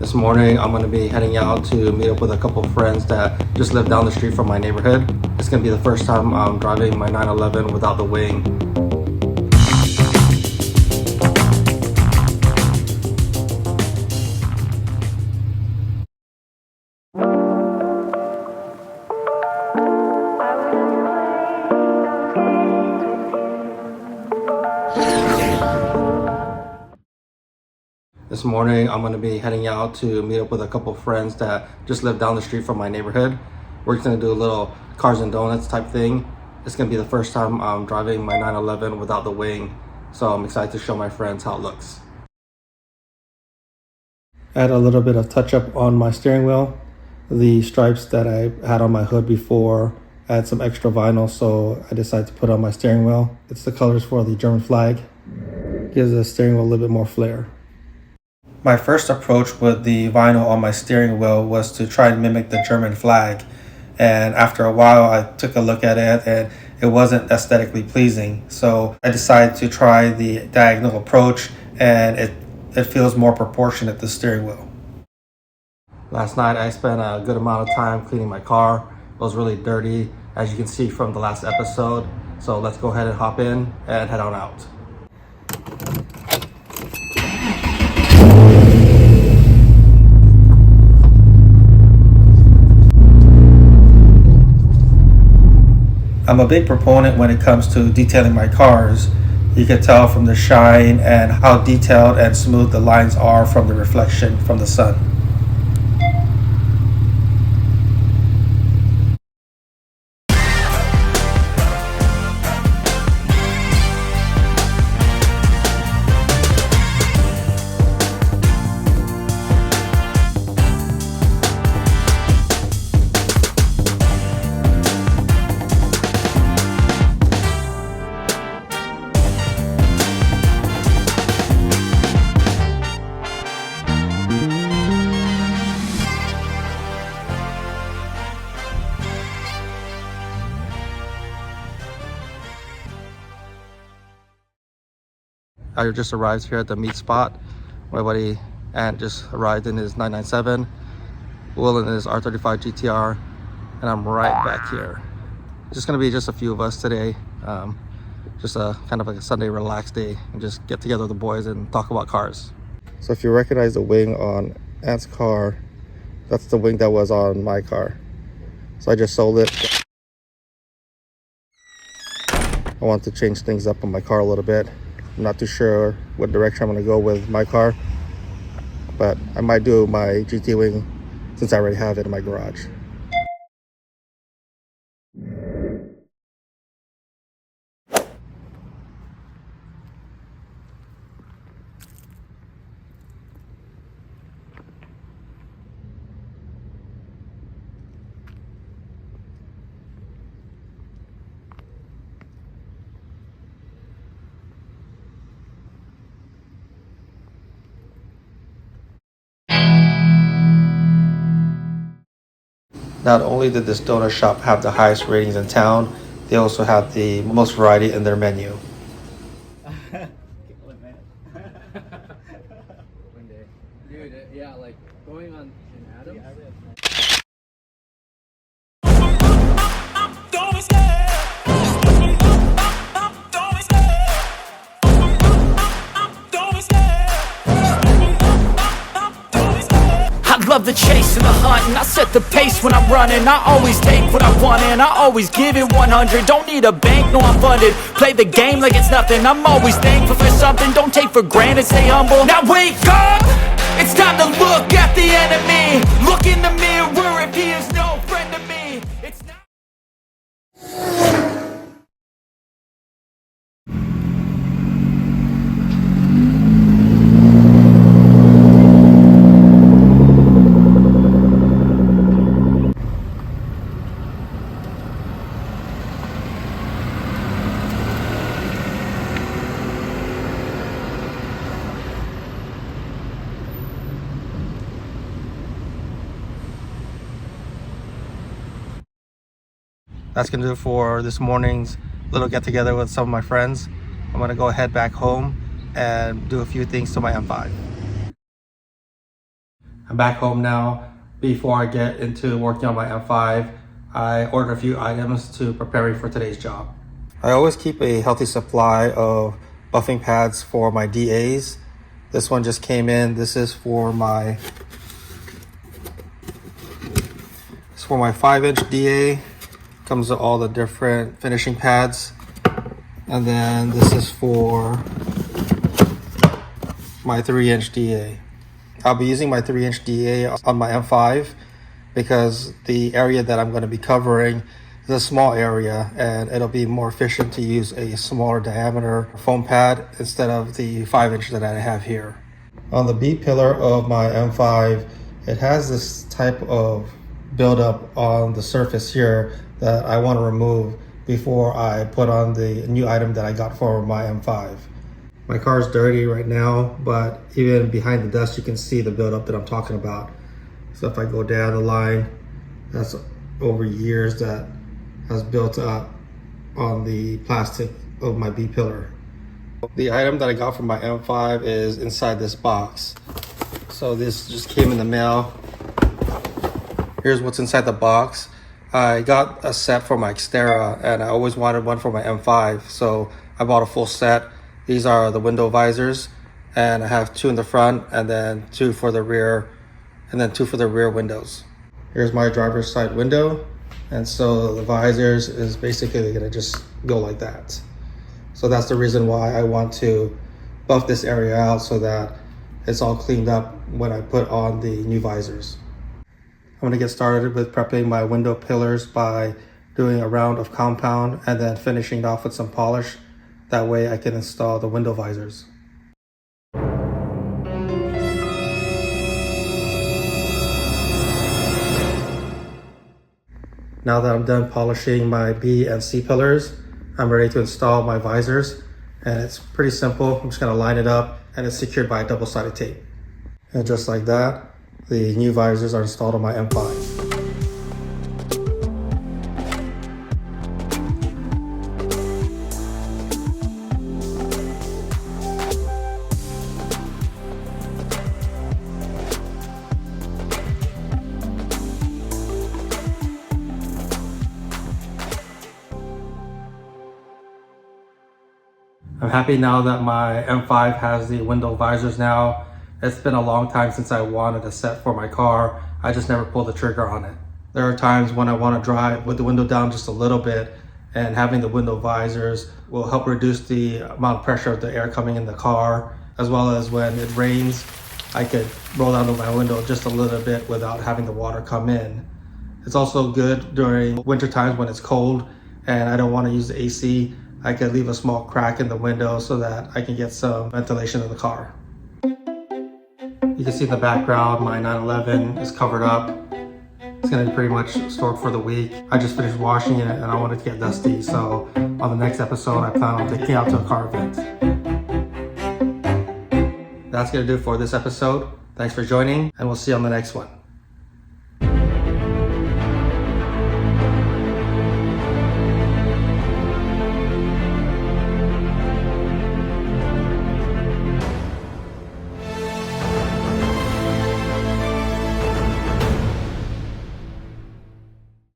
This morning I'm going to be heading out to meet up with a couple of friends that just live down the street from my neighborhood. It's going to be the first time I'm driving my 911 without the wing. This morning I'm going to be heading out to meet up with a couple of friends that just live down the street from my neighborhood. We're just going to do a little cars and donuts type thing. It's going to be the first time I'm driving my 911 without the wing, so I'm excited to show my friends how it looks. Add a little bit of touch up on my steering wheel. The stripes that I had on my hood before, add some extra vinyl, so I decided to put on my steering wheel. It's the colors for the German flag. Gives the steering wheel a little bit more flair. My first approach with the vinyl on my steering wheel was to try and mimic the German flag. And after a while, I took a look at it and it wasn't aesthetically pleasing. So I decided to try the diagonal approach, and it feels more proportionate to the steering wheel. Last night, I spent a good amount of time cleaning my car. It was really dirty, as you can see from the last episode. So let's go ahead and hop in and head on out. I'm a big proponent when it comes to detailing my cars. You can tell from the shine and how detailed and smooth the lines are from the reflection from the sun. I just arrived here at the meet spot. My buddy Ant just arrived in his 997, Will in his R35 GTR, and I'm right back here. Just gonna be just a few of us today. Just a kind of like a Sunday relaxed day, and just get together with the boys and talk about cars. So if you recognize the wing on Ant's car, that's the wing that was on my car. So I just sold it. I want to change things up on my car a little bit. I'm not too sure what direction I'm going to go with my car, but I might do my GT wing since I already have it in my garage. Not only did this donut shop have the highest ratings in town, they also had the most variety in their menu. Dude, yeah, like going on in Adams. I love the chase and the hunt, and I set the pace when I'm running. I always take what I want and I always give it 100. Don't need a bank, no I'm funded. Play the game like it's nothing. I'm always thankful for something. Don't take for granted, stay humble. Now wake up! It's time to look at the enemy. Look in the mirror if he is no friend to me. It's not. That's gonna do it for this morning's little get together with some of my friends. I'm gonna go head back home and do a few things to my M5. I'm back home now. Before I get into working on my M5, I ordered a few items to prepare me for today's job. I always keep a healthy supply of buffing pads for my DAs. This one just came in. This is for my 5-inch DA. Comes with all the different finishing pads. And then this is for my 3-inch DA. I'll be using my 3-inch DA on my M5 because the area that I'm going to be covering is a small area, and it'll be more efficient to use a smaller diameter foam pad instead of the 5-inch that I have here. On the B pillar of my M5, it has this type of buildup on the surface here that I want to remove before I put on the new item that I got for my M5. My car is dirty right now, but even behind the dust you can see the buildup that I'm talking about. So if I go down the line, that's over years that has built up on the plastic of my B pillar. The item that I got from my M5 is inside this box. So this just came in the mail. Here's what's inside the box. I got a set for my Xterra and I always wanted one for my M5, so I bought a full set. These are the window visors, and I have 2 in the front and then 2 for the rear, and then 2 for the rear windows. Here's my driver's side window, and so the visors is basically gonna just go like that. So that's the reason why I want to buff this area out so that it's all cleaned up when I put on the new visors. I'm gonna get started with prepping my window pillars by doing a round of compound and then finishing it off with some polish. That way I can install the window visors. Now that I'm done polishing my B and C pillars, I'm ready to install my visors, and it's pretty simple. I'm just gonna line it up and it's secured by double-sided tape. And just like that, the new visors are installed on my M5. I'm happy now that my M5 has the window visors now. It's been a long time since I wanted a set for my car. I just never pulled the trigger on it. There are times when I want to drive with the window down just a little bit, and having the window visors will help reduce the amount of pressure of the air coming in the car, as well as when it rains, I could roll down my window just a little bit without having the water come in. It's also good during winter times when it's cold and I don't want to use the AC. I could leave a small crack in the window so that I can get some ventilation in the car. You can see in the background, my 911 is covered up. It's gonna be pretty much stored for the week. I just finished washing it and I want it to get dusty. So on the next episode, I plan on taking it out to a car event. That's gonna do it for this episode. Thanks for joining, and we'll see you on the next one.